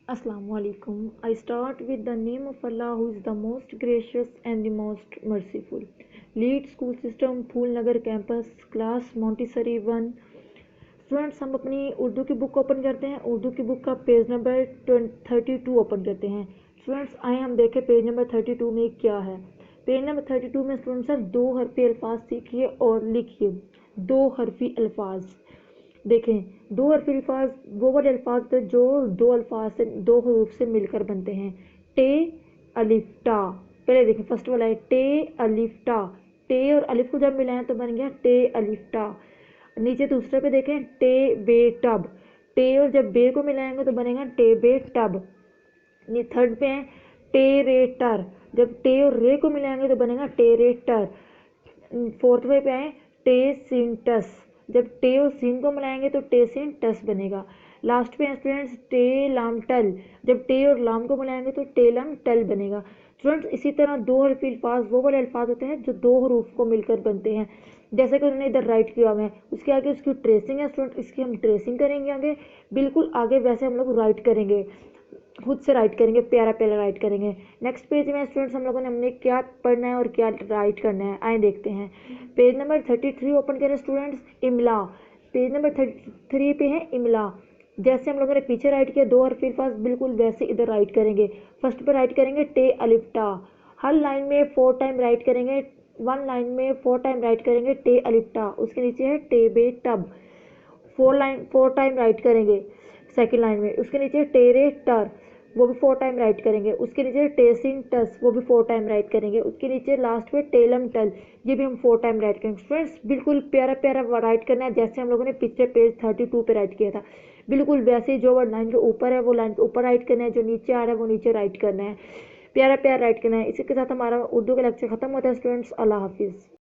Assalamu alaikum. I start with the name of Allah who is the most gracious and the most merciful. Lead School System fool Nagar campus class Montessori 1। Students हम अपनी उर्दू की book open करते हैं। उर्दू की book का page number 32 open करते हैं। Students आए हम देखें पेज नंबर 32 में क्या है। पेज नंबर 32 में स्टूडेंट्स सर दो हरफी अल्फाज सीखिए और लिखिए। दो हरफी अल्फाज देखें, दो हरफी अल्फाज वो वाले अल्फाज थे जो दो अल्फाज से दो हरूफ से मिलकर बनते हैं। टे अलिफ टा, पहले देखें फर्स्ट वाला है टे अलिफ टा। टे और अलिफ को जब मिलाएं तो बन गया टे अलिफ टा। नीचे दूसरे पे देखें टे बे टब। टे और जब बे को मिलाएंगे तो बनेगा टे बे टब। थर्ड पे है टे रे टर। जब टे और रे को मिलाएंगे तो बनेगा टे रे टर। फोर्थ पे है टे सिन टस। जब टे और सीन को मिलाएंगे तो टे सिन टस बनेगा। लास्ट पे है स्टूडेंट्स टे लाम टल। जब टे और लाम को मिलाएंगे तो टे लाम टल बनेगा। स्टूडेंट्स इसी तरह दो हरफी अल्फाज वो वाले अल्फाज होते हैं जो दो हरूफ को मिलकर बनते हैं। जैसे कि उन्होंने इधर राइट किया हुआ है, उसके आगे उसकी ट्रेसिंग है स्टूडेंट, इसकी हम ट्रेसिंग करेंगे आगे, बिल्कुल आगे वैसे हम लोग राइट करेंगे, खुद से राइट करेंगे, प्यारा प्यारा राइट करेंगे। नेक्स्ट पेज में स्टूडेंट्स हम लोगों ने हमने क्या पढ़ना है और क्या राइट करना है, आए देखते हैं। पेज नंबर 33 ओपन करें स्टूडेंट्स। इमला, पेज नंबर 33 पे है इमला। जैसे हम लोगों ने पीछे राइट किया दो हरफी अल्फाज, बिल्कुल वैसे इधर राइट करेंगे। फर्स्ट पे राइट करेंगे टे अलिफ टा। हर लाइन में 4 टाइम राइट करेंगे। वन लाइन में 4 टाइम राइट करेंगे टे अलिफ टा। उसके नीचे है टे बे टब। 4 टाइम राइट करेंगे सेकेंड लाइन में। उसके नीचे टेरे टर, वो भी 4 टाइम राइट करेंगे। उसके नीचे टेसिंग टस, वो भी 4 टाइम राइट करेंगे। उसके नीचे लास्ट में टेलम टल, ये भी हम 4 टाइम राइट करेंगे। फ्रेंड्स बिल्कुल प्यारा प्यारा राइट करना है जैसे हम लोगों ने पिछले पेज 32 पे राइट किया था। बिल्कुल वैसे ही जो वर्ड लाइन के ऊपर है वो लाइन के ऊपर राइट करना है, जो नीचे आ रहा है वो नीचे राइट करना है, प्यारा प्यारा राइट करना है। इसी के साथ हमारा उर्दू का लेक्चर खत्म होता है स्टूडेंट्स। अल्लाह हाफिज़।